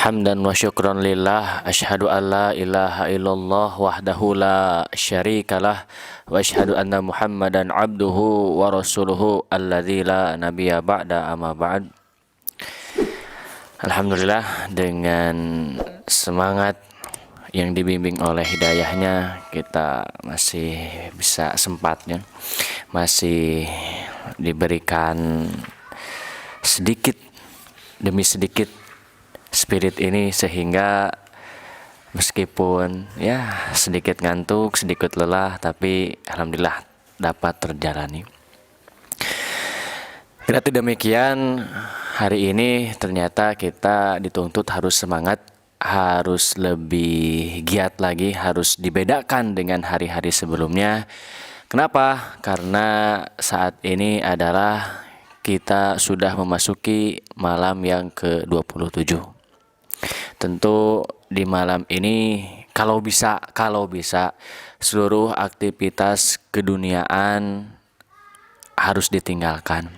Hamdan wa syukran lillah, asyhadu an la ilaha illallah wahdahu la syarikalah, wa asyhadu anna Muhammadan abduhu wa rasuluhu alladzi la nabiyya ba'da amma ba'd. Alhamdulillah, dengan semangat yang dibimbing oleh hidayahnya, kita masih bisa sempatnya, masih diberikan sedikit demi sedikit spirit ini, sehingga meskipun ya sedikit ngantuk, sedikit lelah, tapi alhamdulillah dapat terjalani. Tidak demikian, hari ini ternyata kita dituntut harus semangat, harus lebih giat lagi, harus dibedakan dengan hari-hari sebelumnya. Kenapa? Karena saat ini adalah kita sudah memasuki malam yang ke-27. Tentu di malam ini kalau bisa seluruh aktivitas keduniaan harus ditinggalkan.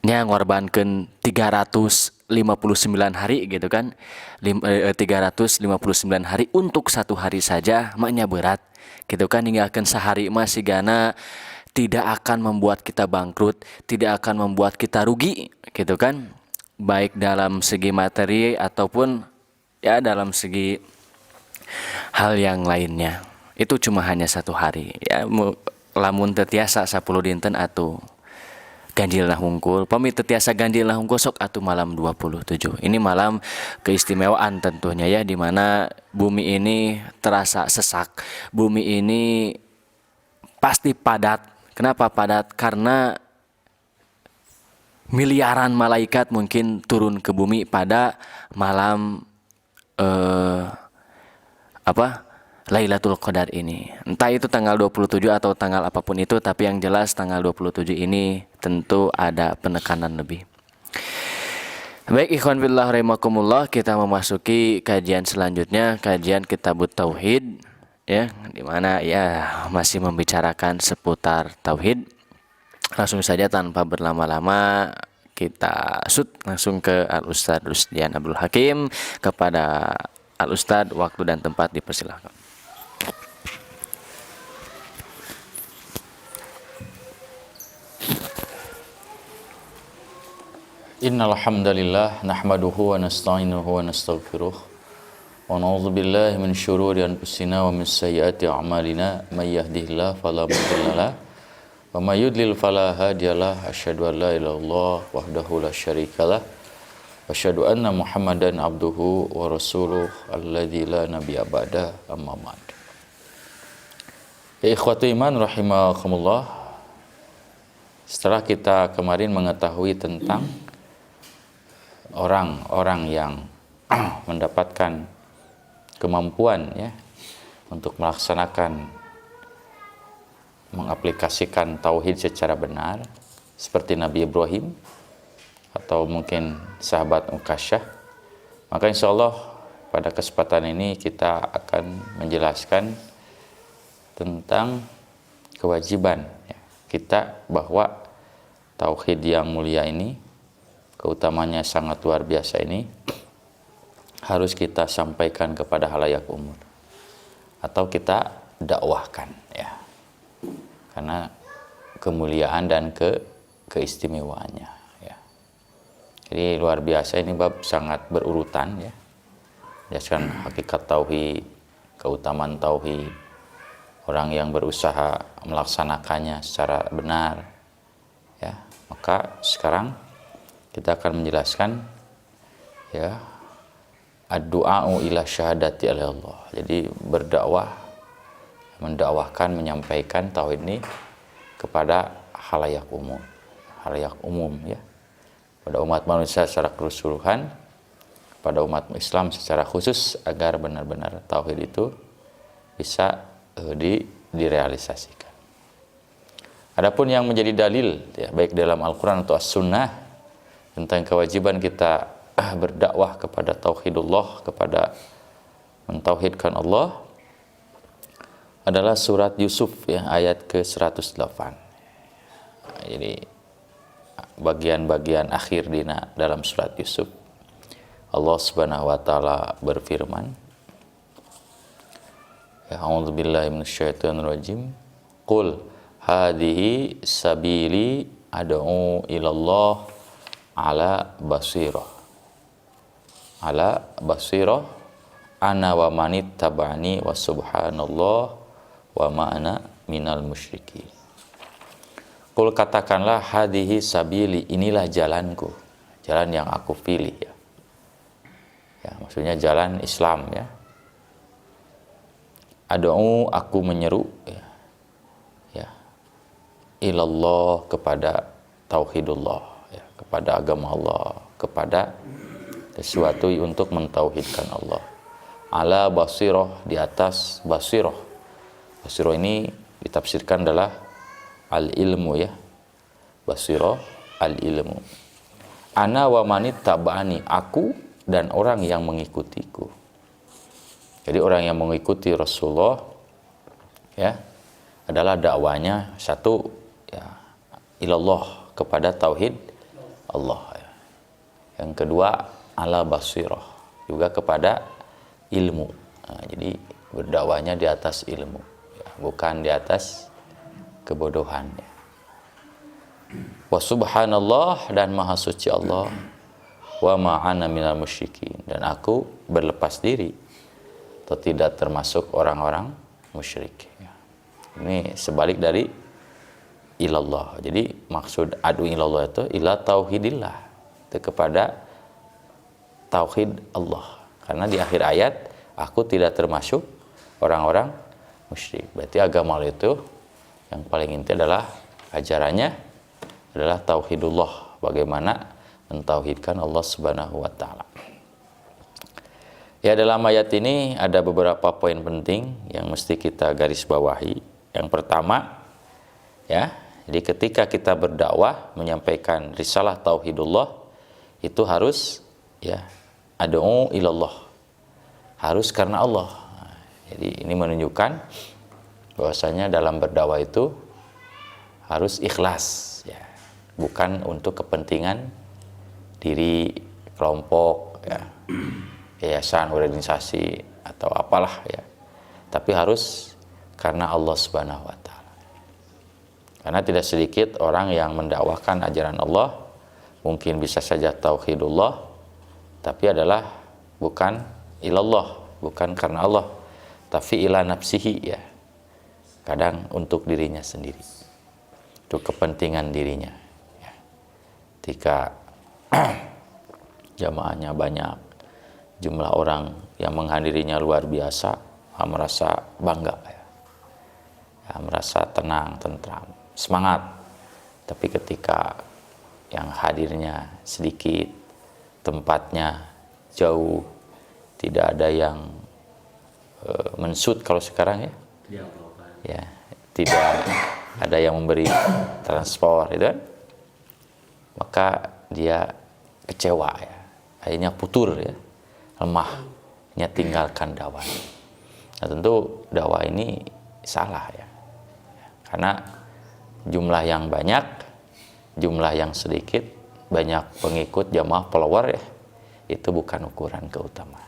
Nya ngorbankeun 359 hari gitu kan. 359 hari untuk satu hari saja maknya berat gitu kan. Ninggalkeun sehari mah sigana tidak akan membuat kita bangkrut, tidak akan membuat kita rugi gitu kan. Baik dalam segi materi ataupun ya dalam segi hal yang lainnya. Itu cuma hanya satu hari ya, lamun teu tiasa 10 dinten atuh ganjilna hungkul, pami teu tiasa ganjilna hungkul sok atuh malam 27. Ini malam keistimewaan tentunya ya, dimana bumi ini terasa sesak, bumi ini pasti padat. Kenapa padat? Karena miliaran malaikat mungkin turun ke bumi pada malam Lailatul Qadar ini. Entah itu tanggal 27 atau tanggal apapun itu, tapi yang jelas tanggal 27 ini tentu ada penekanan lebih. Baik, ikhwan fillah rahimakumullah, kita memasuki kajian selanjutnya, kajian Kitabut Tauhid ya, di mana ya masih membicarakan seputar tauhid. Langsung saja tanpa berlama-lama kita langsung ke Al-Ustadz Rusdian Abdul Hakim. Kepada Al-Ustadz, waktu dan tempat dipersilahkan. Innal hamdalillah nahmaduhu wa nasta'inuhu wa nastaghfiruh wa na'udzu billahi min syururi anfusina wa min sayyiati a'malina may yahdihillahu fala mudilla lahu wa may yudlil fala hadiyalah. Asyhadu an la ilaha illallah wahdahu la syarikalah wa asyhadu anna Muhammadan abduhu wa rasuluh alladzi la nabiyya ba'da amma ba'd. Ya ikhwatu iman rahimakumullah, setelah kita kemarin mengetahui tentang orang-orang yang mendapatkan kemampuan ya untuk mengaplikasikan tauhid secara benar, seperti Nabi Ibrahim atau mungkin sahabat Ukasyah, maka insya Allah pada kesempatan ini kita akan menjelaskan tentang kewajiban ya, kita bahwa tauhid yang mulia ini, keutamanya sangat luar biasa ini, harus kita sampaikan kepada halayak umum atau kita dakwahkan ya, karena kemuliaan dan keistimewaannya ya. Jadi luar biasa, ini bab sangat berurutan ya, menjelaskan hakikat tauhid, keutamaan tauhid, orang yang berusaha melaksanakannya secara benar ya. Maka sekarang kita akan menjelaskan ya ad-du'a'u ila syahadati Allah. Jadi berdakwah, mendakwahkan, menyampaikan tauhid ini kepada halayak umum ya, pada umat manusia secara keseluruhan, pada umat Islam secara khusus, agar benar-benar tauhid itu bisa direalisasikan. Adapun yang menjadi dalil ya, baik dalam Al-Qur'an atau As-Sunnah tentang kewajiban kita berdakwah kepada tauhidullah, kepada mentauhidkan Allah, adalah surat Yusuf ya, ayat ke-108. Jadi bagian-bagian akhir dalam surat Yusuf, Allah Subhanahu wa taala berfirman, ya, a'udzubillahi minasyaitonirrajim. Qul hadhihi sabili ad'u ilallah ala basirah. Ala basirah ana wa manittaba'ani wa subhanallah wa ma ana minal musyrikin. Qul, katakanlah, hadhihi sabili, inilah jalanku, jalan yang aku pilih ya. Ya, maksudnya jalan Islam ya. Ad'u, aku menyeru ya. Ya. Ilallah, kepada tauhidullah ya, kepada agama Allah, kepada sesuatu untuk mentauhidkan Allah. Ala basirah, di atas basirah. Basirah ini ditafsirkan adalah al-ilmu ya. Basirah al-ilmu. Ana wa manit taba'ani, aku dan orang yang mengikutiku. Jadi orang yang mengikuti Rasulullah ya adalah dakwanya satu ya, ilallah, kepada tauhid Allah ya. Yang kedua ala basirah, juga kepada ilmu. Nah, jadi berdakwanya di atas ilmu ya, bukan di atas kebodohan ya. Wa subhanallah, dan maha suci Allah. Wa ma'ana minal musyrikin, dan aku berlepas diri atau tidak termasuk orang-orang musyrik ya. Ini sebalik dari ilallah. Jadi maksud adu ilallah itu ila tauhidillah, itu kepada tauhid Allah. Karena di akhir ayat, aku tidak termasuk orang-orang musyrik. Berarti agama itu yang paling inti adalah ajarannya adalah tauhidullah, bagaimana mentauhidkan Allah Subhanahu wa taala. Ya, dalam ayat ini ada beberapa poin penting yang mesti kita garis bawahi. Yang pertama ya, jadi ketika kita berdakwah menyampaikan risalah tauhidullah itu harus ya ad'u ilallah, harus karena Allah. Jadi ini menunjukkan bahwasanya dalam berdakwah itu harus ikhlas ya, bukan untuk kepentingan diri, kelompok ya, yayasan, organisasi atau apalah ya, tapi harus karena Allah Subhanahu wa taala. Karena tidak sedikit orang yang mendakwahkan ajaran Allah, mungkin bisa saja tauhidullah, tapi adalah bukan ilallah, bukan karena Allah, tapi ila nafsihi ya. Kadang untuk dirinya sendiri, untuk kepentingan dirinya ya. Ketika jamaahnya banyak, jumlah orang yang menghadirinya luar biasa, merasa bangga ya. Ya, merasa tenang, tentram, semangat. Tapi ketika yang hadirnya sedikit, tempatnya jauh, tidak ada yang mensut kalau sekarang ya, ya tidak ada yang memberi transport itu kan, maka dia kecewa ya, akhirnya putur ya, lemahnya tinggalkan dakwah. Nah tentu dakwah ini salah ya, karena jumlah yang banyak, jumlah yang sedikit, banyak pengikut, jamaah, follower ya, itu bukan ukuran keutamaan.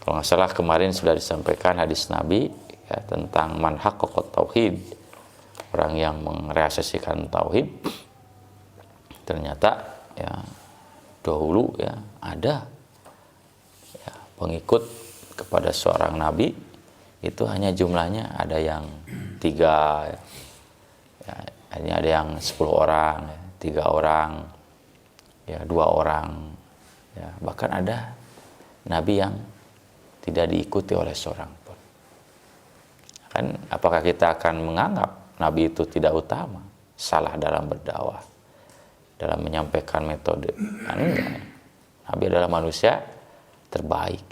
Kalau nggak salah kemarin sudah disampaikan hadis Nabi ya, tentang man haqqaqat tauhid, orang yang merealisasikan tauhid. Ternyata ya dahulu ya ada ya, pengikut kepada seorang nabi itu hanya jumlahnya ada yang 3 ya, hanya ada yang 10 orang ya, 3 orang ya, 2 orang ya, bahkan ada nabi yang tidak diikuti oleh seorang pun. Kan apakah kita akan menganggap nabi itu tidak utama, salah dalam berdakwah, dalam menyampaikan metode? Kan enggak. Nabi adalah manusia terbaik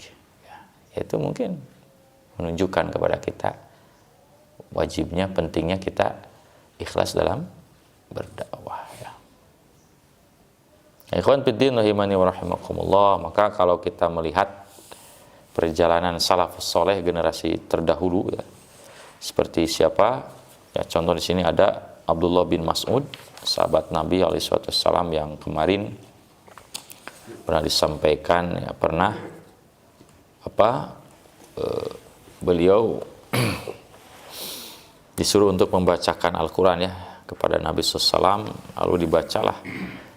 ya. Itu mungkin menunjukkan kepada kita wajibnya, pentingnya kita ikhlas dalam berdakwah ya. Ikhwan fiddin rahimani wa rahimakumullah, maka kalau kita melihat perjalanan salafus soleh generasi terdahulu ya, seperti siapa ya, contoh di sini ada Abdullah bin Mas'ud, sahabat Nabi alaihi wasallam yang kemarin pernah disampaikan ya, pernah beliau disuruh untuk membacakan Al-Quran ya kepada Nabi SAW, lalu dibacalah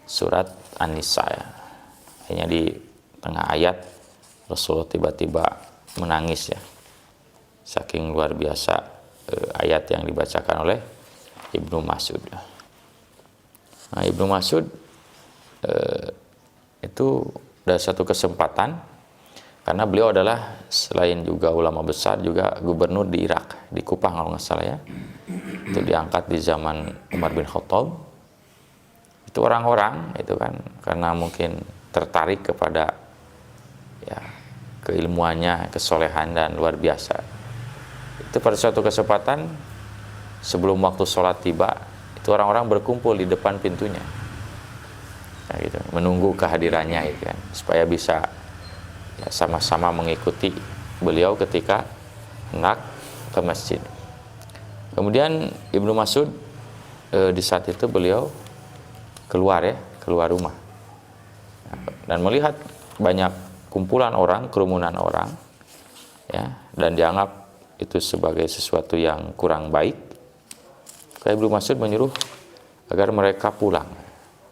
surat An-Nisa ya. Akhirnya di tengah ayat Rasulullah tiba-tiba menangis ya, saking luar biasa ayat yang dibacakan oleh Ibnu Mas'ud. Nah, Ibnu Mas'ud itu dari satu kesempatan, karena beliau adalah selain juga ulama besar juga gubernur di Irak, di Kupah kalau nggak salah ya. Itu diangkat di zaman Umar bin Khattab. Itu orang-orang itu kan karena mungkin tertarik kepada ya keilmuannya, kesolehan dan luar biasa. Itu pada suatu kesempatan sebelum waktu sholat tiba, itu orang-orang berkumpul di depan pintunya. Nah, gitu, menunggu kehadirannya itu kan, supaya bisa ya, sama-sama mengikuti beliau ketika hendak ke masjid. Kemudian Ibnu Mas'ud di saat itu beliau keluar rumah dan melihat banyak kumpulan orang, kerumunan orang ya, dan dianggap itu sebagai sesuatu yang kurang baik. Kayak Ibnu Mas'ud menyuruh agar mereka pulang,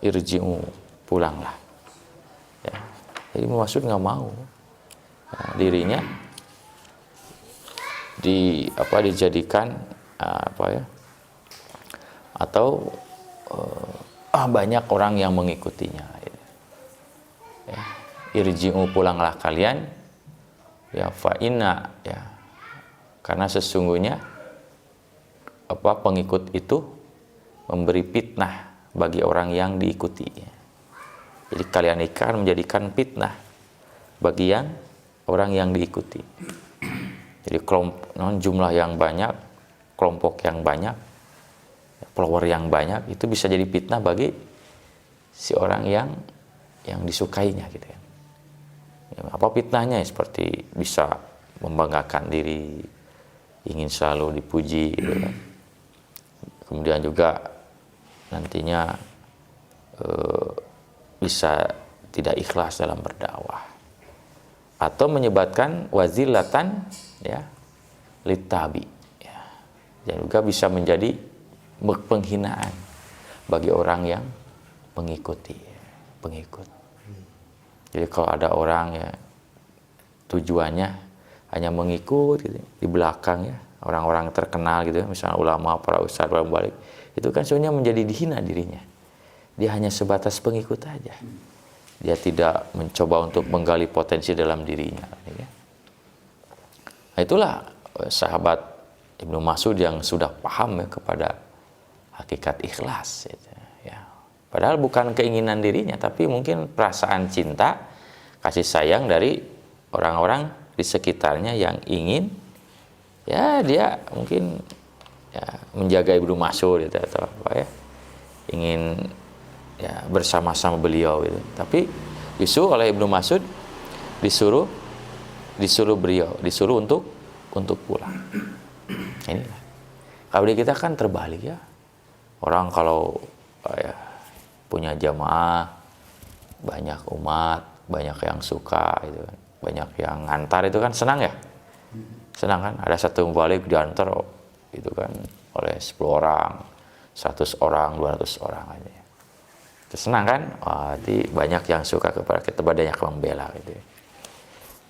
irji'u, pulanglah ya. Jadi Ibnu Mas'ud nggak mau dirinya dijadikan atau banyak orang yang mengikutinya ya. Irji'u, pulanglah kalian ya, fa inna ya, karena sesungguhnya pengikut itu memberi fitnah bagi orang yang diikuti ya. Jadi kalian akan menjadikan fitnah bagi orang yang diikuti. Jadi jumlah yang banyak, kelompok yang banyak, follower yang banyak, itu bisa jadi fitnah bagi si orang yang disukainya gitu kan. Ya, apa fitnahnya? Seperti bisa membanggakan diri, ingin selalu dipuji gitu kan. Kemudian juga nantinya bisa tidak ikhlas dalam berdakwah, atau menyebabkan wazilatan ya litabi ya, dan juga bisa menjadi penghinaan bagi orang yang pengikut. Jadi kalau ada orang ya tujuannya hanya mengikut gitu, di belakang ya orang-orang terkenal gitu, misalnya ulama, para ustadz, para mubalik, itu kan sebenarnya menjadi dihina dirinya. Dia hanya sebatas pengikut aja. Dia tidak mencoba untuk menggali potensi dalam dirinya. Ya. Nah, itulah sahabat Ibnu Mas'ud yang sudah paham ya kepada hakikat ikhlas. Ya. Padahal bukan keinginan dirinya, tapi mungkin perasaan cinta, kasih sayang dari orang-orang di sekitarnya yang ingin, ya dia mungkin ya, menjaga Ibnu Mas'ud gitu, atau apa ya, ingin ya bersama-sama beliau gitu. Tapi justru oleh Ibnu Mas'ud disuruh untuk pulang. Inilah. Kalau di kita kan terbalik ya. Orang kalau ya, punya jamaah, banyak umat, banyak yang suka gitu kan, banyak yang ngantar, itu kan senang ya. Senang kan, ada satu mubalik diantar itu kan oleh 10 orang, 100 orang, 200 orang aja. Senang kan? Berarti banyak yang suka kepada kita, banyak yang membela gitu.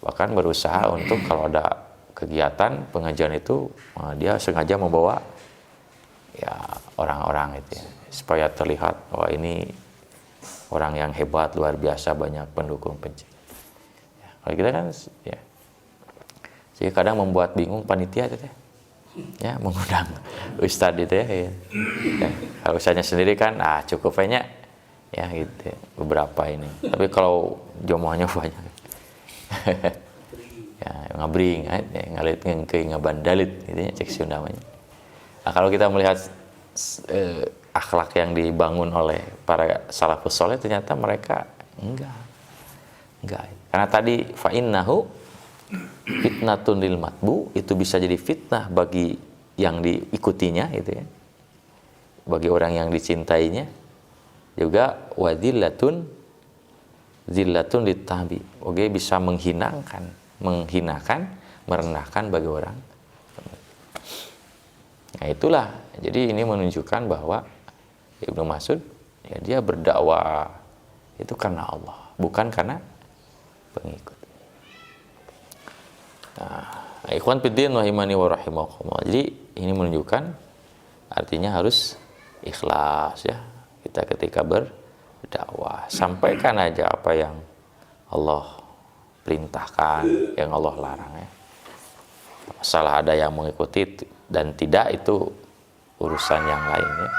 Bahkan berusaha untuk kalau ada kegiatan pengajian itu dia sengaja membawa ya orang-orang itu ya, supaya terlihat ini orang yang hebat, luar biasa, banyak pendukung pencinta. Ya, kalau kita kan ya, jadi kadang membuat bingung panitia itu ya, mengundang ustadz itu ya. Kalau ustadznya sendiri kan cukup banyak ya gitu beberapa ini, tapi kalau jamaahnya banyak ya ngabring ngalit ngengkei ngabandalit gitu ya, cek Sunda namanya. Nah, kalau kita melihat akhlak yang dibangun oleh para salafus soleh, ternyata mereka enggak, karena tadi fa innahu fitnatun lil matbu, itu bisa jadi fitnah bagi yang diikutinya gitu ya, bagi orang yang dicintainya, juga wadillatun zillatun littabi. Oke, bisa menghinakan, merendahkan bagi orang. Nah, itulah. Jadi ini menunjukkan bahwa Ibnu Mas'ud ya dia berdakwah itu karena Allah, bukan karena pengikut. Nah, ikhwan fiddin rahimani wa rahimakumullah. Jadi ini menunjukkan artinya harus ikhlas ya. Kita ketika berdakwah, sampaikan aja apa yang Allah perintahkan, yang Allah larang ya. Masalah ada yang mengikuti dan tidak itu urusan yang lain ya.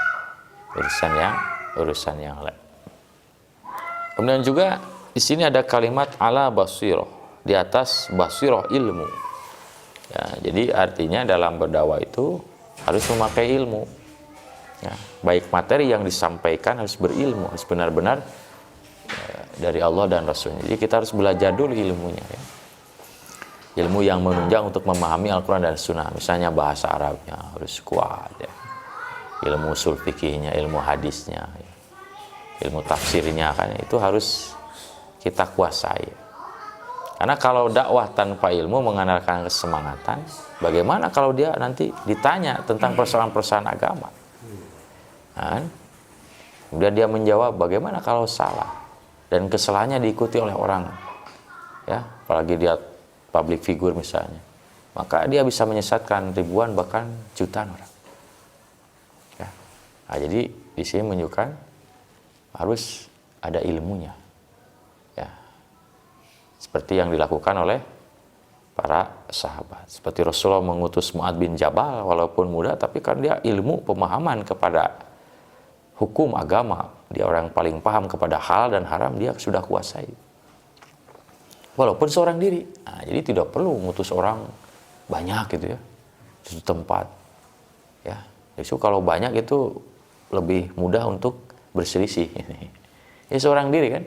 Urusan yang lain. Kemudian juga di sini ada kalimat ala basirah, di atas basirah ilmu. Ya, jadi artinya dalam berdakwah itu harus memakai ilmu. Ya, baik materi yang disampaikan harus berilmu, harus benar-benar dari Allah dan Rasulnya. Jadi kita harus belajar dulu ilmunya ya. Ilmu yang menunjang untuk memahami Al-Quran dan Sunnah. Misalnya bahasa Arabnya harus kuat ya. Ilmu usul fikihnya, ilmu hadisnya ya. Ilmu tafsirnya kan itu harus kita kuasai. Karena kalau dakwah tanpa ilmu mengandalkan kesemangatan, bagaimana kalau dia nanti ditanya tentang persoalan-persoalan agama? Kan? Kemudian dia menjawab bagaimana kalau salah dan kesalahannya diikuti oleh orang, ya, apalagi dia public figure misalnya, maka dia bisa menyesatkan ribuan bahkan jutaan orang. Ya. Nah, jadi di sini menunjukkan harus ada ilmunya, ya, seperti yang dilakukan oleh para sahabat. Seperti Rasulullah mengutus Mu'adz bin Jabal, walaupun muda, tapi kan dia ilmu pemahaman kepada hukum agama, dia orang yang paling paham kepada halal dan haram, dia sudah kuasai. Walaupun seorang diri. Nah, jadi tidak perlu mengutus orang banyak gitu ya, satu tempat. Ya, justru kalau banyak itu lebih mudah untuk berselisih. Ya seorang diri kan,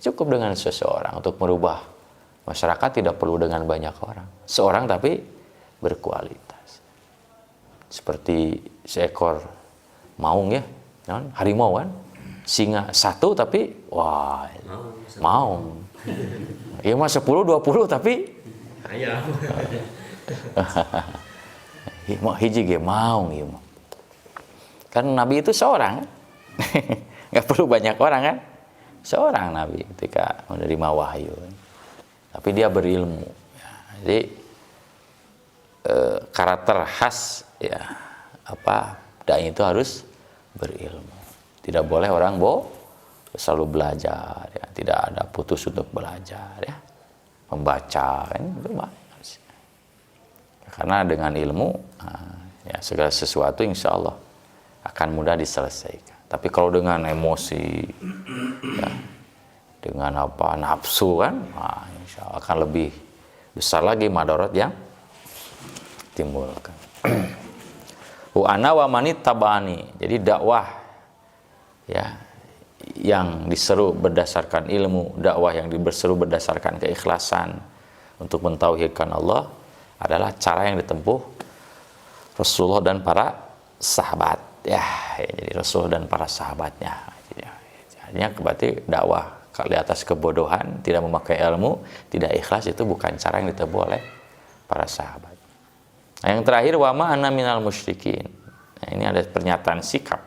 cukup dengan seseorang untuk merubah masyarakat, tidak perlu dengan banyak orang. Seorang tapi berkualitas. Seperti seekor maung ya, harimau kan, singa satu tapi wah maung. Ya mah 10 20 tapi ayam. Hiji ge maung ieu mah. Kan Nabi itu seorang. Nggak perlu banyak orang kan, seorang Nabi ketika menerima wahyu, tapi dia berilmu ya. Jadi karakter khas ya apa dai itu harus berilmu, tidak boleh orang selalu belajar ya, tidak ada putus untuk belajar ya, membaca kan itu harus. Karena dengan ilmu ya segala sesuatu insya Allah akan mudah diselesaikan. Tapi kalau dengan emosi, ya, dengan apa nafsu kan, insya Allah akan lebih besar lagi madarat yang timbulkan. Ana wa manit tabani. Jadi dakwah ya yang diseru berdasarkan ilmu, dakwah yang diseru berdasarkan keikhlasan untuk mentauhidkan Allah adalah cara yang ditempuh Rasulullah dan para sahabat. Ya, jadi Rasul dan para sahabatnya. Artinya berarti dakwah di atas kebodohan, tidak memakai ilmu, tidak ikhlas, itu bukan cara yang ditempuh oleh para sahabat. Nah, yang terakhir, wama ana minal musyrikin. Nah, ini ada pernyataan sikap.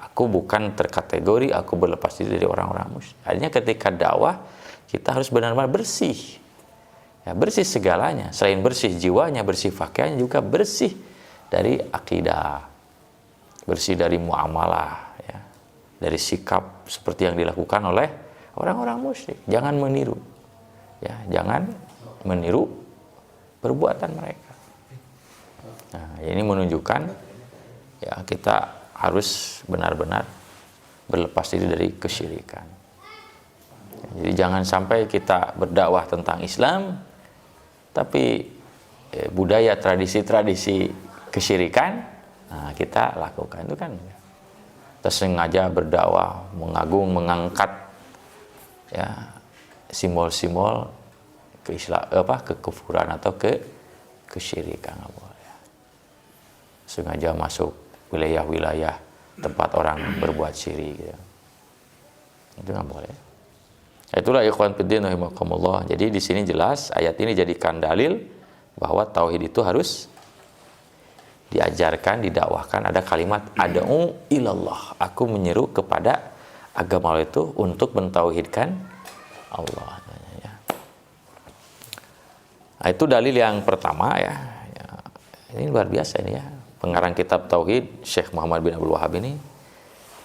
Aku bukan terkategori, aku berlepas diri dari orang-orang musyrik. Artinya ketika dakwah, kita harus benar-benar bersih. Ya, bersih segalanya. Selain bersih jiwanya, bersih pakaiannya, juga bersih dari akidah. Bersih dari muamalah, ya, dari sikap seperti yang dilakukan oleh orang-orang musyrik. Jangan meniru, ya, jangan meniru perbuatan mereka. Nah, ini menunjukkan ya kita harus benar-benar berlepas diri dari kesyirikan. Jadi jangan sampai kita berdakwah tentang Islam, tapi budaya tradisi-tradisi kesyirikan kita lakukan itu kan. Kita sengaja berdakwah, mengagung, mengangkat ya simbol-simbol kekufuran atau kesyirikan, nggak boleh. Sengaja masuk wilayah-wilayah tempat orang berbuat syirik gitu. Itu nggak boleh. Itulah ikhwan fiddin rahimakumullah. Jadi di sini jelas ayat ini jadikan dalil bahwa tauhid itu harus diajarkan, didakwahkan. Ada kalimat ad'u ilallah. Aku menyeru kepada agama Allah itu untuk mentauhidkan Allah. Ya. Nah, itu dalil yang pertama ya. Ini luar biasa ini ya. Pengarang kitab tauhid Syekh Muhammad bin Abdul Wahhab ini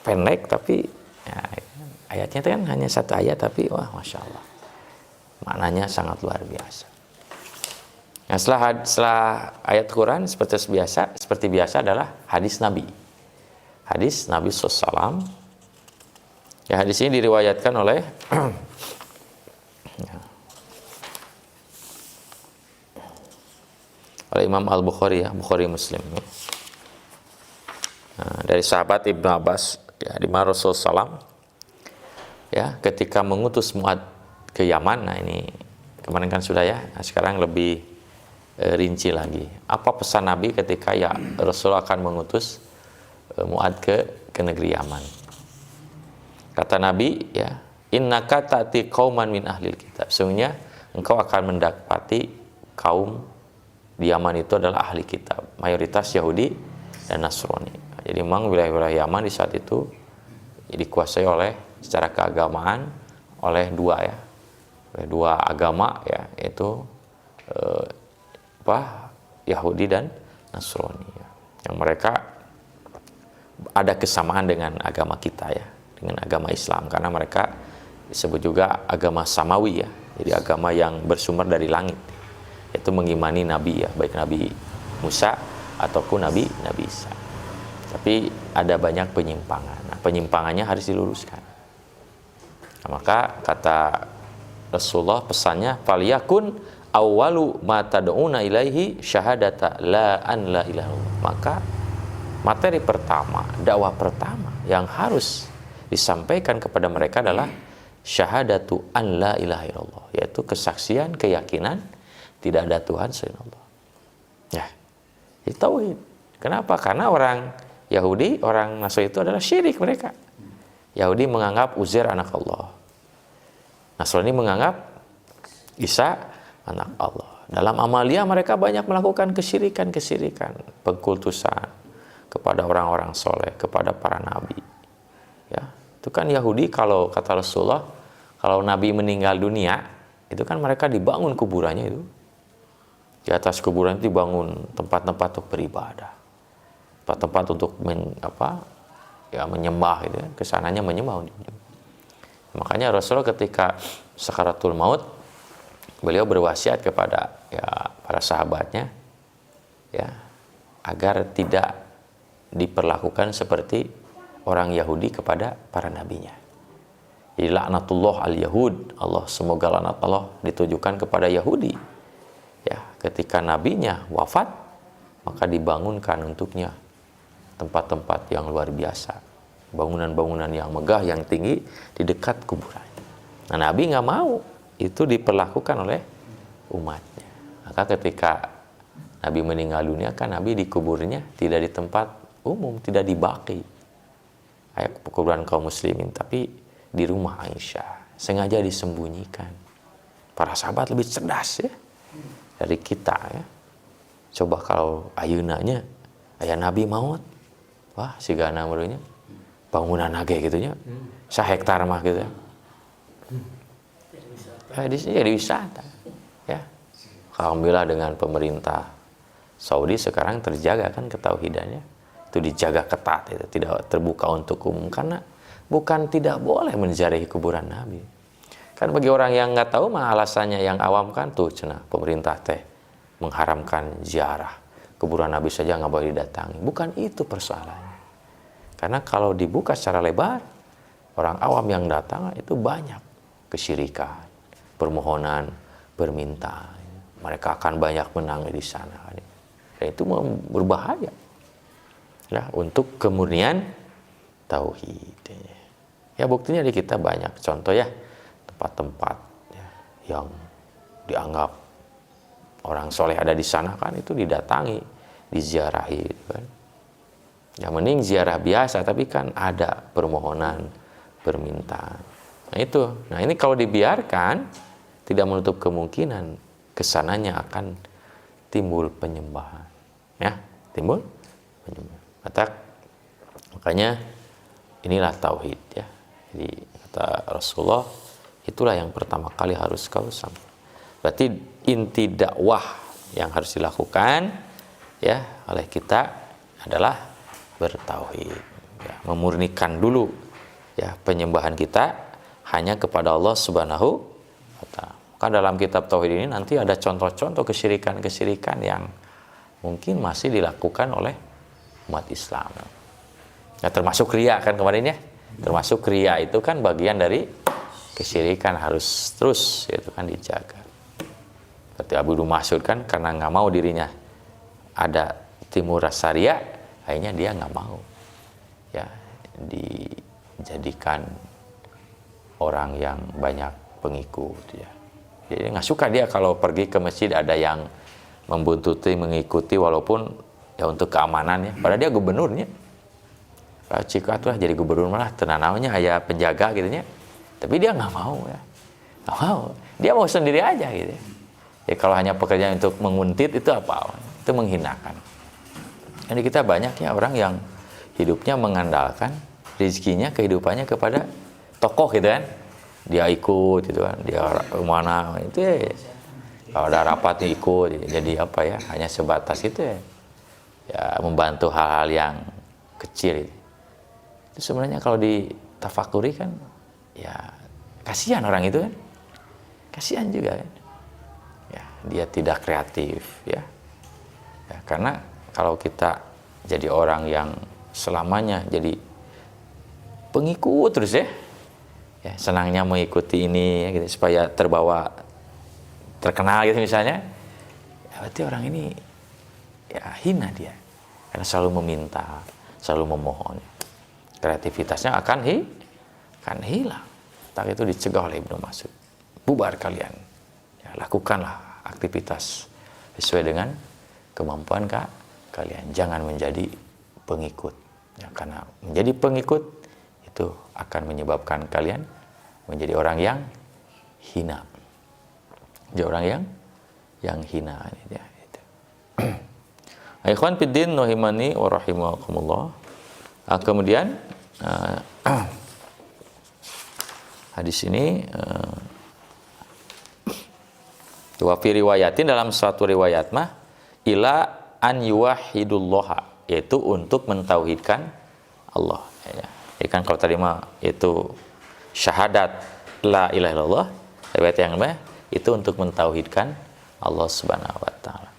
pendek tapi ya, ayatnya itu kan hanya satu ayat tapi wah masya Allah maknanya sangat luar biasa. Nah, setelah ayat Quran seperti biasa adalah hadis Nabi SAW. Ya, hadis ini diriwayatkan oleh oleh Imam Al-Bukhari ya, Bukhari Muslim ya. Nah, dari sahabat Ibnu Abbas ya, di mana Rasulullah SAW ya ketika mengutus Mu'ad ke Yaman. Nah, ini kemarin kan sudah ya, nah, sekarang lebih rinci lagi. Apa pesan Nabi ketika ya Rasulullah akan mengutus Mu'ad ke negeri Yaman? Kata Nabi ya, innaka ta'ti qauman min ahlil kitab. Sesungguhnya engkau akan mendapati kaum di Yaman itu adalah ahli kitab, mayoritas Yahudi dan Nasrani. Jadi memang wilayah-wilayah Yaman di saat itu dikuasai oleh secara keagamaan oleh dua agama ya, yaitu Yahudi dan Nasrani ya. Yang mereka ada kesamaan dengan agama kita ya, dengan agama Islam, karena mereka disebut juga agama samawi ya. Jadi agama yang bersumber dari langit, itu mengimani nabi ya, baik Nabi Musa ataupun Nabi Isa. Tapi ada banyak penyimpangan. Nah, penyimpangannya harus diluruskan. Nah, maka kata Rasulullah pesannya, "Faliyakun awwalu ma tad'una ilaihi syahadata la an la ilaha illallah." Maka materi pertama, dakwah pertama yang harus disampaikan kepada mereka adalah syahadatu an la ilaha illallah, yaitu kesaksian, keyakinan tidak ada Tuhan selain Allah. Ya, itu tauhid. Kenapa? Karena orang Yahudi, orang Nasrani itu adalah syirik mereka. Yahudi menganggap Uzair anak Allah. Nasrani menganggap Isa anak Allah. Dalam amalia mereka banyak melakukan kesyirikan, pengkultusan kepada orang-orang soleh, kepada para nabi. Ya, itu kan Yahudi, kalau kata Rasulullah, kalau nabi meninggal dunia, itu kan mereka dibangun kuburannya itu. Di atas kuburan itu dibangun tempat-tempat untuk beribadah, tempat-tempat untuk menyembah gitu ya. Kesananya menyembah. Makanya Rasulullah ketika sakaratul maut, beliau berwasiat kepada ya para sahabatnya ya agar tidak diperlakukan seperti orang Yahudi kepada para nabinya. Jadi laknatullah al-Yahud, Allah, semoga laknat Allah ditujukan kepada Yahudi. Ya, ketika nabinya wafat, maka dibangunkan untuknya tempat-tempat yang luar biasa, bangunan-bangunan yang megah, yang tinggi di dekat kuburan. Nah, Nabi nggak mau itu diperlakukan oleh umatnya. Maka ketika Nabi meninggal dunia, kan Nabi dikuburnya tidak di tempat umum, tidak di baqi, kayak kuburan kaum muslimin, tapi di rumah Aisyah, sengaja disembunyikan. Para sahabat lebih cerdas ya dari kita ya. Coba kalau ayeunanya aya Nabi maut, wah sigana meureunnya bangunan age gitu nya, 1 hektar mah gitu ya. Di sini jadi wisata ya. Alhamdulillah dengan pemerintah Saudi sekarang terjaga kan ketauhidannya, itu dijaga ketat, itu tidak terbuka untuk umum, karena bukan tidak boleh menziarahi kuburan Nabi. Kan bagi orang yang nggak tahu mah alasannya yang awam kan tuh cenah pemerintah teh mengharamkan ziarah kuburan Nabi saja nggak boleh didatangi. Bukan itu persoalannya. Karena kalau dibuka secara lebar, orang awam yang datang itu banyak kesyirikan, permohonan, permintaan. Mereka akan banyak menangis di sana. Dan itu berbahaya ya untuk kemurnian tauhid. Ya buktinya di kita banyak contoh ya, tempat-tempat ya, yang dianggap orang soleh ada di sana kan itu didatangi, diziarahi kan. Ya mending ziarah biasa tapi kan ada permohonan, permintaan. Nah itu. Nah ini kalau dibiarkan, tidak menutup kemungkinan kesananya akan timbul penyembahan. Ya, timbul penyembahan. Makanya inilah tauhid ya. Jadi kata Rasulullah, itulah yang pertama kali harus kau sampaikan. Berarti inti dakwah yang harus dilakukan ya oleh kita adalah bertauhid, ya, memurnikan dulu ya penyembahan kita hanya kepada Allah Subhanahu wa Ta'ala. Maka dalam kitab tauhid ini nanti ada contoh-contoh kesyirikan-kesyirikan yang mungkin masih dilakukan oleh umat Islam. Ya, termasuk riya kan kemarin ya. Termasuk riya itu kan bagian dari kesyirikan, harus terus itu kan dijaga. Seperti Abu Mas'ud kan karena nggak mau dirinya ada timbul rasa riya, akhirnya dia nggak mau ya dijadikan orang yang banyak pengikut ya. Jadi nggak suka dia kalau pergi ke masjid ada yang membuntuti, mengikuti walaupun ya untuk keamanan ya. Padahal dia gubernurnya. Kalau Cika tuh jadi gubernur malah tenanaunya aya penjaga gitu ya. Tapi dia nggak mau ya. Nggak mau. Dia mau sendiri aja gitu. Ya kalau hanya pekerjaan untuk menguntit itu apa? Itu menghinakan. Jadi kita banyak ya orang yang hidupnya mengandalkan rezekinya, kehidupannya kepada tokoh gitu kan. Dia ikut gitu kan. Dia kemana itu ya. Kalau ada rapat ikut. Jadi apa ya? Hanya sebatas itu ya. Ya membantu hal-hal yang kecil. Itu sebenarnya kalau ditafakuri kan ya kasihan orang itu kan. Kasihan juga kan. Ya, dia tidak kreatif ya. Ya, karena kalau kita jadi orang yang selamanya jadi pengikut terus ya. Ya, senangnya mengikuti ini ya, gitu, supaya terkenal gitu misalnya. Ya, berarti orang ini ya hina dia. Karena selalu meminta, selalu memohon. Kreativitasnya akan hilang. Tak itu dicegah oleh Ibnu Mas'ud. Bubar kalian. Ya, lakukanlah aktivitas sesuai dengan kemampuan kalian. Jangan menjadi pengikut. Ya, karena menjadi pengikut itu akan menyebabkan kalian menjadi orang yang hina. Jadi orang yang hina. Ya, itu. Ikhwan fiddin rahimani wa rahimakumullah. Kemudian hadis ini wa fi riwayatin, dalam suatu riwayat mah ila an yuwahhidullaha, yaitu untuk mentauhidkan Allah ya. Jadi kan kalau tadi mah itu syahadat la ilaha illallah, riwayat yang lain itu untuk mentauhidkan Allah Subhanahu wa taala.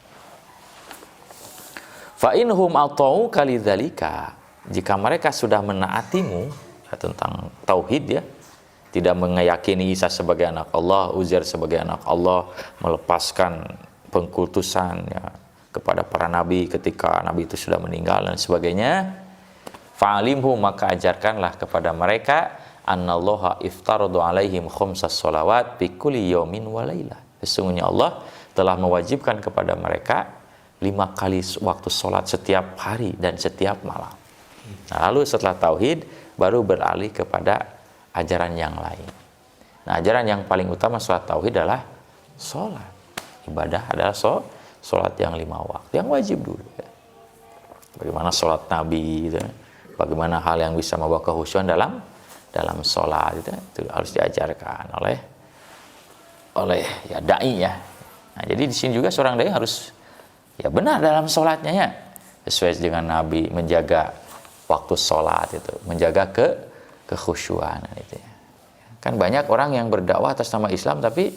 Fa inhum atau kalidzalika, jika mereka sudah menaatimu ya, tentang tauhid ya, tidak meyakini Isa sebagai anak Allah, Uzair sebagai anak Allah, melepaskan pengkultusan ya, kepada para nabi ketika nabi itu sudah meninggal dan sebagainya. Fa'alimhu, maka ajarkanlah kepada mereka annallaha iftaradu alaihim khamsas sholawat fi kulli yaumin wa lailah. Sesungguhnya Allah telah mewajibkan kepada mereka 5 kali waktu sholat setiap hari dan setiap malam. Nah, lalu setelah tauhid baru beralih kepada ajaran yang lain. Nah, ajaran yang paling utama setelah tauhid adalah sholat. Ibadah adalah sholat yang 5 waktu, yang wajib dulu. Ya. Bagaimana sholat Nabi, gitu. Bagaimana hal yang bisa membawa kehusyuan dalam sholat, gitu. Itu harus diajarkan oleh ya dai ya. Nah, jadi di sini juga seorang dai harus ya benar dalam sholatnya ya, sesuai dengan Nabi, menjaga waktu sholat itu, menjaga kekhusyuan itu ya. Kan banyak orang yang berdakwah atas nama Islam tapi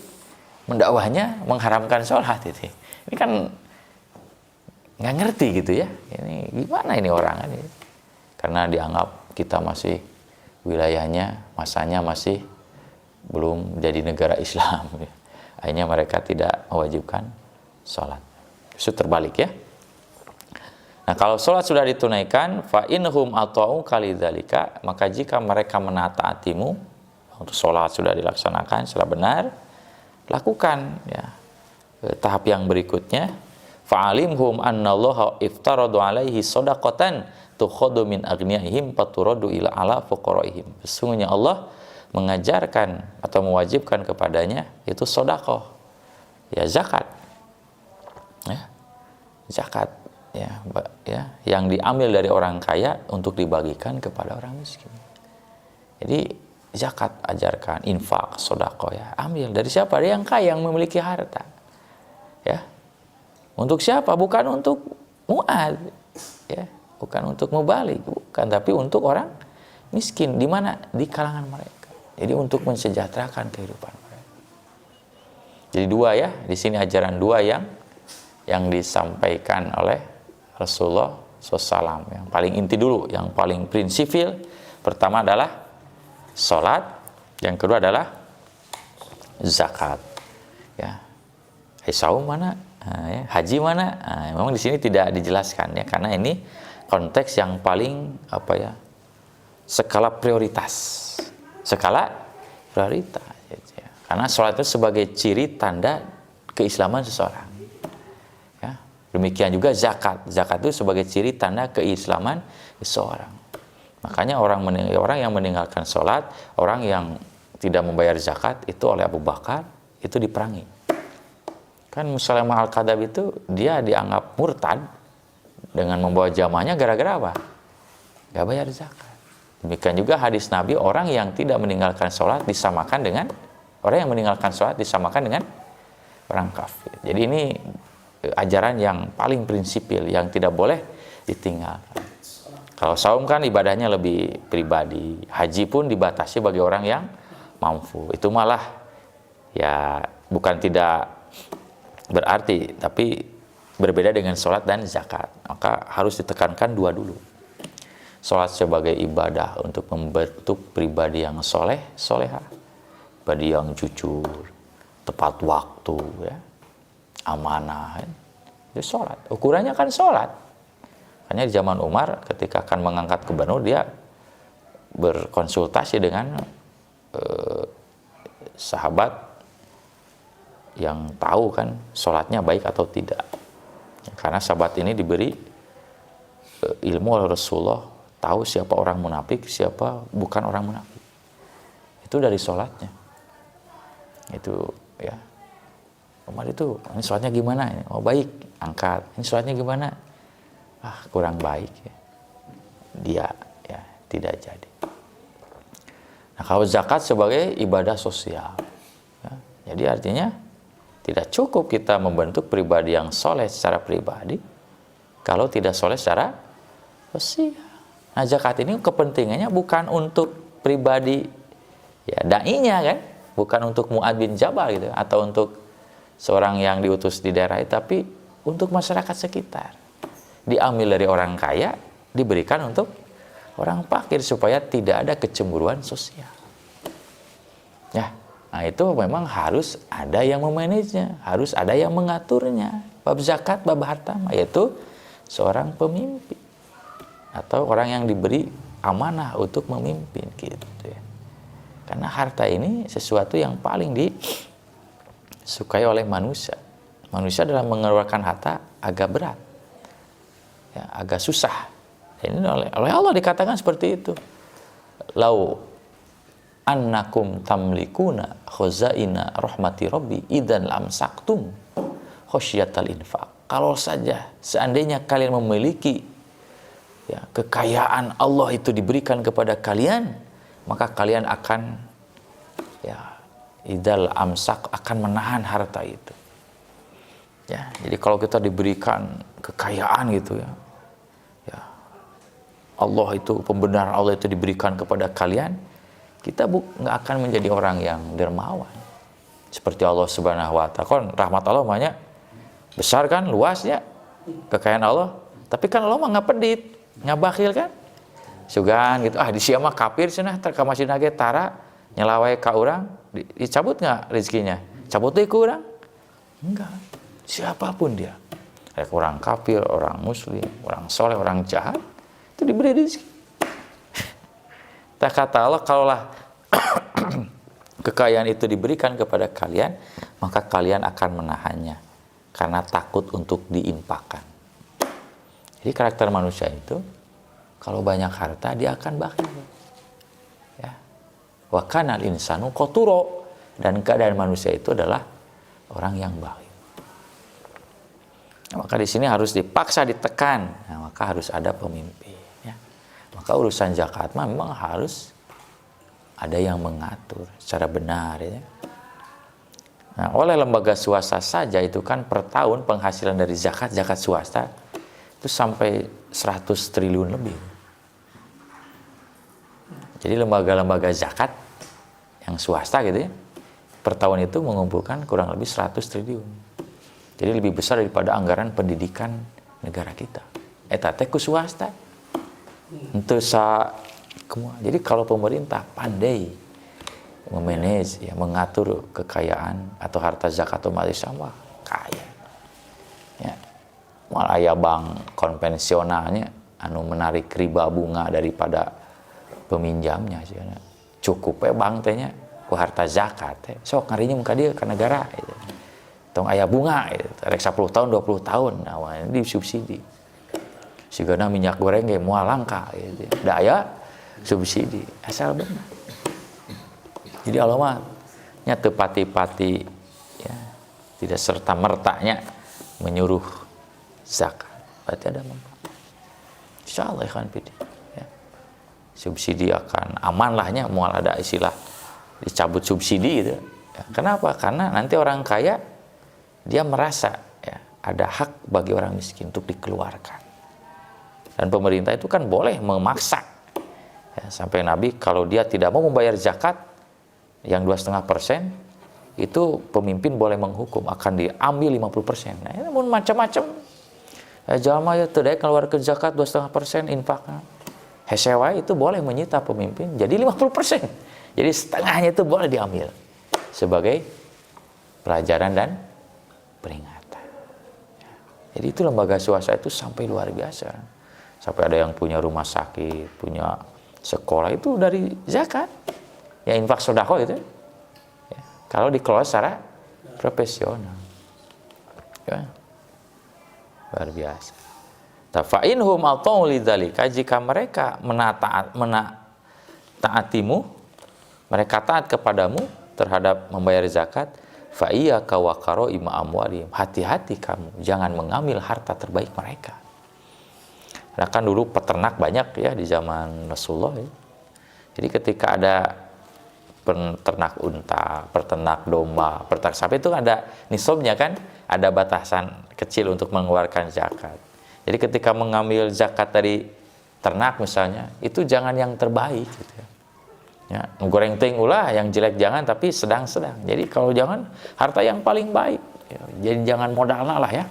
mendakwahnya mengharamkan sholat itu. Ini kan nggak ngerti gitu ya. Ini gimana ini orang ini? Karena dianggap kita masih wilayahnya, masanya masih belum jadi negara Islam. Akhirnya mereka tidak mewajibkan sholat. Itu terbalik ya. Nah, kalau sholat sudah ditunaikan, fa inhum atau kalidzalika, maka jika mereka menaatimu, untuk sholat sudah dilaksanakan secara benar, lakukan ya tahap yang berikutnya. Fa'alimhum annallaha iftaradu alaihi shadaqatan tukhadu min agniyaihim faturadu ila ala fuqaraihim. Sesungguhnya Allah mengajarkan atau mewajibkan kepadanya itu sedekah, ya zakat, ya zakat, ya yang diambil dari orang kaya untuk dibagikan kepada orang miskin. Jadi zakat ajarkan, infak, sedekah, ya ambil dari siapa? Dari yang kaya, yang memiliki harta, ya. Untuk siapa? Bukan untuk Mu'ad, ya, bukan untuk mubalik, bukan, tapi untuk orang miskin. Di mana? Di kalangan mereka. Jadi untuk mensejahterakan kehidupan mereka. Jadi dua, ya, di sini ajaran dua yang disampaikan oleh Rasulullah SAW. Yang paling inti dulu, yang paling prinsipil. Pertama adalah sholat, yang kedua adalah zakat. Ya, saum mana? Ya, haji mana? Memang di sini tidak dijelaskan, ya, karena ini konteks yang paling skala prioritas. Skala prioritas, ya. Karena sholat itu sebagai ciri tanda keislaman seseorang. Ya. Demikian juga zakat. Zakat itu sebagai ciri tanda keislaman seseorang. Makanya orang yang meninggalkan sholat, orang yang tidak membayar zakat itu oleh Abu Bakar itu diperangi. Kan Musailamah Al-Kadzab itu dia dianggap murtad dengan membawa jamaahnya gara-gara apa? Gak bayar zakat. Demikian juga hadis Nabi, orang yang tidak meninggalkan sholat disamakan dengan orang yang meninggalkan sholat disamakan dengan orang kafir. Jadi ini ajaran yang paling prinsipil yang tidak boleh ditinggalkan. Kalau saum kan ibadahnya lebih pribadi, haji pun dibatasi bagi orang yang mampu. Itu malah ya bukan tidak berarti, tapi berbeda dengan sholat dan zakat. Maka harus ditekankan dua dulu. Sholat sebagai ibadah untuk membentuk pribadi yang soleh, soleha, pribadi yang jujur, tepat waktu, ya, amanah, ya. Itu sholat. Ukurannya kan sholat. Hanya di zaman Umar ketika akan mengangkat gubernur, dia berkonsultasi dengan sahabat yang tahu kan sholatnya baik atau tidak. Karena sahabat ini diberi ilmu oleh Rasulullah, tahu siapa orang munafik, siapa bukan orang munafik. Itu dari sholatnya. Itu, ya. Umar itu, ini sholatnya gimana? Oh baik, angkat. Ini sholatnya gimana? Kurang baik. Ya. Dia, ya, tidak jadi. Nah, kalau zakat sebagai ibadah sosial, ya, jadi artinya tidak cukup kita membentuk pribadi yang soleh secara pribadi kalau tidak soleh secara sosial. Nah, zakat ini kepentingannya bukan untuk pribadi, ya, dai-nya kan, bukan untuk Mu'ad bin Jabal gitu, atau untuk seorang yang diutus di daerah itu, tapi untuk masyarakat sekitar. Diambil dari orang kaya, diberikan untuk orang fakir supaya tidak ada kecemburuan sosial. Ya, nah itu memang harus ada yang memanajenya, harus ada yang mengaturnya. Bab zakat, bab harta, yaitu seorang pemimpin atau orang yang diberi amanah untuk memimpin, gitu ya. Karena harta ini sesuatu yang paling disukai oleh manusia. Manusia dalam mengeluarkan harta agak berat, ya, agak susah. Ini oleh Allah dikatakan seperti itu. Lau annakum tamlikuna khazaina rahmati rabbi idzan lam saktum khosyatal infaq. Kalau saja seandainya kalian memiliki, ya, kekayaan Allah itu diberikan kepada kalian, maka kalian akan, ya, idzal amsak, akan menahan harta itu. Ya, jadi kalau kita diberikan kekayaan gitu, ya, Allah itu, pembenaran Allah itu diberikan kepada kalian, kita nggak akan menjadi orang yang dermawan. Seperti Allah Subhanahu wa Ta'ala, kan rahmat Allah banyak, besar kan, luas ya, kekayaan Allah. Tapi kan Allah mah nggak pedit, nggak bakhil kan, sugan gitu. Di sia mah kafir cenah, ka masjid nage tara nyelawai ka urang, dicabut nggak rezekinya? Cabut deh ke urang? Enggak, siapapun dia, orang kafir, orang muslim, orang soleh, orang jahat, itu diberi rezeki. Tak kata Allah, kalaulah kekayaan itu diberikan kepada kalian, maka kalian akan menahannya karena takut untuk diinfakkan. Jadi karakter manusia itu, kalau banyak harta dia akan bakhil. Ya. Wa kanal insanu qaturo, dan keadaan manusia itu adalah orang yang baik. Nah, maka di sini harus dipaksa ditekan. Nah, maka harus ada pemimpin. Ya. Maka urusan zakat memang harus ada yang mengatur secara benar. Ya. Nah, oleh lembaga swasta saja itu kan per tahun penghasilan dari zakat swasta itu sampai 100 triliun lebih. Jadi lembaga-lembaga zakat yang swasta gitu ya, per tahun itu mengumpulkan kurang lebih 100 triliun. Jadi lebih besar daripada anggaran pendidikan negara kita. Eta teh ku swasta. Henteu jadi kalau pemerintah pandai memanage, ya, mengatur kekayaan atau harta zakat umat Islam, kaya. Ya. Malah aya bank konvensionalnya anu menarik riba bunga daripada peminjamnya sih. Cukup bank tehnya ku harta zakat teh. Sok ngarinyum ka dieu ka negara gitu. Tong aya bunga gitu. Rek 10 tahun 20 tahun nah ini disubsidi. Sigana minyak goreng ge moal langka gitu. Da aya subsidi asal benar. Jadi Allah mah nya teu pati-pati ya, tidak serta mertanya menyuruh zakat. Berarti ada manfaat. Insyaallah ikhwan fillah. Subsidi akan aman lahnya, mual ada istilah dicabut subsidi gitu. Ya, kenapa? Karena nanti orang kaya dia merasa ya, ada hak bagi orang miskin untuk dikeluarkan. Dan pemerintah itu kan boleh memaksa. Ya, sampai Nabi kalau dia tidak mau membayar zakat yang 2,5%, itu pemimpin boleh menghukum, akan diambil 50%. Nah, ini macam-macam. Ya, jalma ya teu daek keluarkeun zakat 2,5% infakna. Hesewa itu boleh menyita pemimpin jadi 50%. Jadi setengahnya itu boleh diambil sebagai pelajaran dan peringatan. Jadi itu lembaga swasta itu sampai luar biasa. Sampai ada yang punya rumah sakit, punya sekolah itu dari zakat. Ya infak sedekah itu. Ya, kalau dikelola secara profesional. Ya. Luar biasa. Tafa'inhum atau lidzalika, jika mereka taatimu, mereka taat kepadamu terhadap membayar zakat, fa iyyaka wa qaraima amwalihim, hati-hati kamu jangan mengambil harta terbaik mereka. Karena kan dulu peternak banyak ya di zaman Rasulullah ya. Jadi ketika ada peternak unta, peternak domba, peternak sapi itu ada nisabnya kan, ada batasan kecil untuk mengeluarkan zakat. Jadi ketika mengambil zakat dari ternak misalnya, itu jangan yang terbaik gitu ya. Ya, goreng ting ulah yang jelek jangan, tapi sedang-sedang. Jadi kalau jangan harta yang paling baik. Ya, jadi jangan modalna lah ya.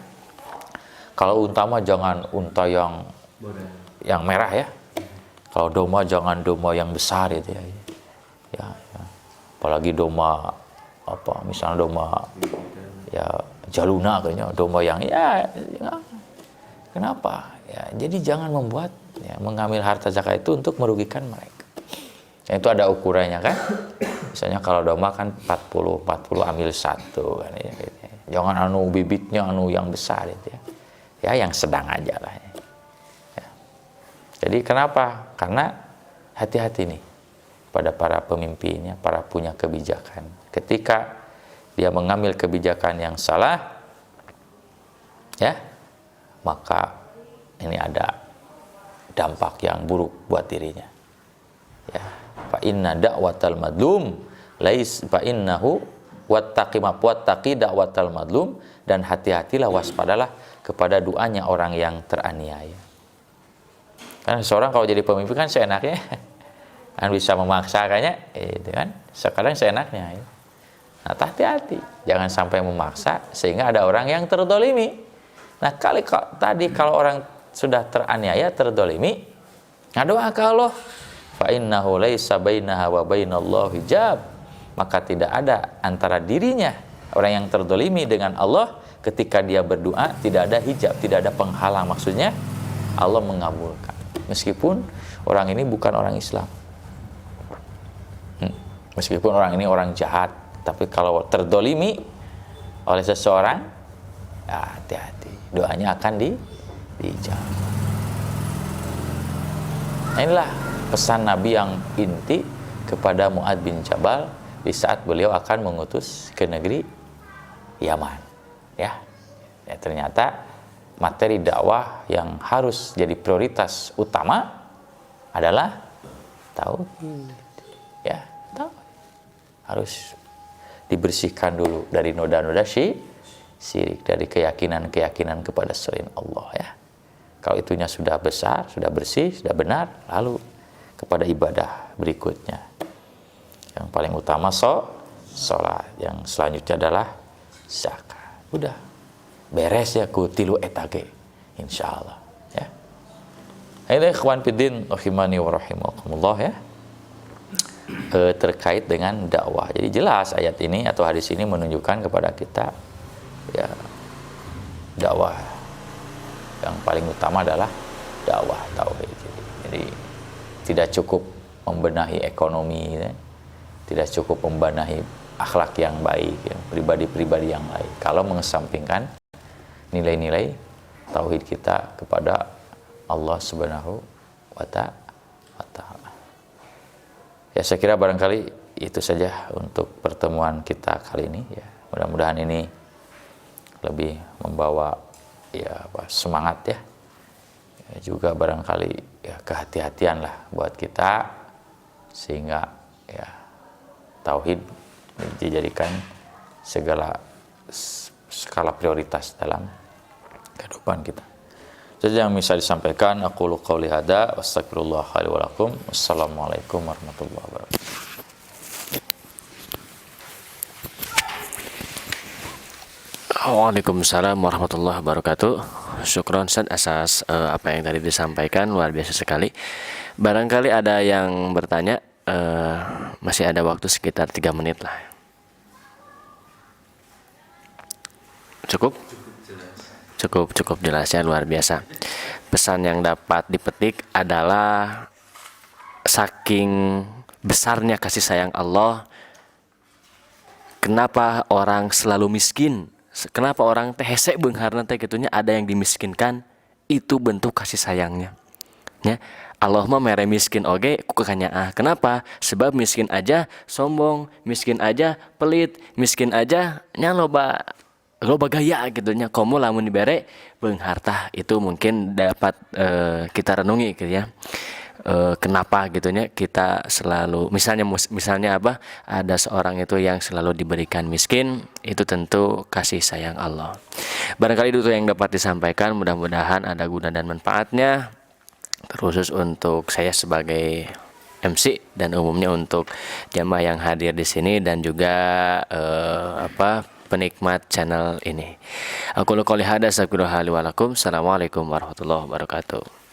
Kalau unta mah jangan unta yang merah ya. Kalau domba jangan domba yang besar itu ya. Ya, ya. Apalagi domba apa misalnya domba ya jaluna kayaknya, domba yang ya kenapa? Ya, jadi jangan membuat ya, mengambil harta zakat itu untuk merugikan mereka. Ya, itu ada ukurannya kan. Misalnya kalau domba kan 40 ambil 1 kan ya, gitu. Jangan anu bibitnya anu yang besar itu ya. Ya yang sedang aja lah ya. Ya. Jadi kenapa? Karena hati-hati nih pada para pemimpinnya, para punya kebijakan. Ketika dia mengambil kebijakan yang salah ya, maka ini ada dampak yang buruk buat dirinya. Ya, fa inna da'watal madlum lais fa innahu wattaqi da'watal madlum, dan hati-hatilah, waspadalah kepada doanya orang yang teraniaya. Karena seorang kalau jadi pemimpin kan seenaknya kan bisa memaksakannya itu kan, sekarang seenaknya ya. Nah, hati-hati jangan sampai memaksa sehingga ada orang yang terdolimi. Nah, tadi kalau orang sudah teraniaya, terdolimi, ngadoa ke Allah, fa innahu laisa bainaha wa bainallahi hijab, maka tidak ada antara dirinya orang yang terdolimi dengan Allah ketika dia berdoa, tidak ada hijab, tidak ada penghalang. Maksudnya Allah mengabulkan meskipun orang ini bukan orang Islam, meskipun orang ini orang jahat, tapi kalau terdolimi oleh seseorang, ya hati-hati, doanya akan dijawab. Nah, inilah pesan Nabi yang inti kepada Mu'adz bin Jabal di saat beliau akan mengutus ke negeri Yaman. Ya, ternyata materi dakwah yang harus jadi prioritas utama adalah tauhid. Ya, tauhid. Harus dibersihkan dulu dari noda-noda syirik, dari keyakinan-keyakinan kepada selain Allah ya. Kalau itunya sudah besar, sudah bersih, sudah benar, lalu kepada ibadah berikutnya. Yang paling utama sholat, yang selanjutnya adalah zakat. Udah beres ya ku tilu etage insyaallah ya. Ini ikhwan fiddin rahimani wa rahimakumullah ya. Terkait dengan dakwah. Jadi jelas ayat ini atau hadis ini menunjukkan kepada kita ya, dakwah yang paling utama adalah dakwah tauhid. Jadi tidak cukup membenahi ekonomi ya. Tidak cukup membenahi akhlak yang baik ya, pribadi-pribadi yang lain kalau mengesampingkan nilai-nilai tauhid kita kepada Allah Subhanahu wa ta'ala. Ya, saya kira barangkali itu saja untuk pertemuan kita kali ini ya. Mudah-mudahan ini lebih membawa ya semangat ya. Juga barangkali ya kehati-hatian lah buat kita sehingga ya tauhid dijadikan skala prioritas dalam kehidupan kita. Jadi yang bisa disampaikan aku qouli hada wastaghfirullah li wa lakum. Wassalamualaikum warahmatullahi wabarakatuh. Waalaikumsalam warahmatullahi wabarakatuh. Syukron Ustaz atas apa yang tadi disampaikan, luar biasa sekali. Barangkali ada yang bertanya, masih ada waktu sekitar 3 menit lah. Cukup jelasnya luar biasa. Pesan yang dapat dipetik adalah saking besarnya kasih sayang Allah, kenapa orang selalu miskin? Kenapa orang teh hese beungharna teh gitunya ada yang dimiskinkan? Itu bentuk kasih sayangnya. Ya, Allah mah mere miskin oge ku kanyaah. Kenapa? Sebab miskin aja sombong, miskin aja pelit, miskin aja nya loba gaya gitu nya. Komo lamun dibere beung harta, itu mungkin dapat kita renungi gitu ya. Kenapa gitunya kita selalu misalnya apa, ada seorang itu yang selalu diberikan miskin, itu tentu kasih sayang Allah. Barangkali itu yang dapat disampaikan, mudah-mudahan ada guna dan manfaatnya, terkhusus untuk saya sebagai MC dan umumnya untuk jamaah yang hadir di sini dan juga penikmat channel ini. Aku qouli hada, astagfirullahaladzim. Assalamualaikum warahmatullahi wabarakatuh.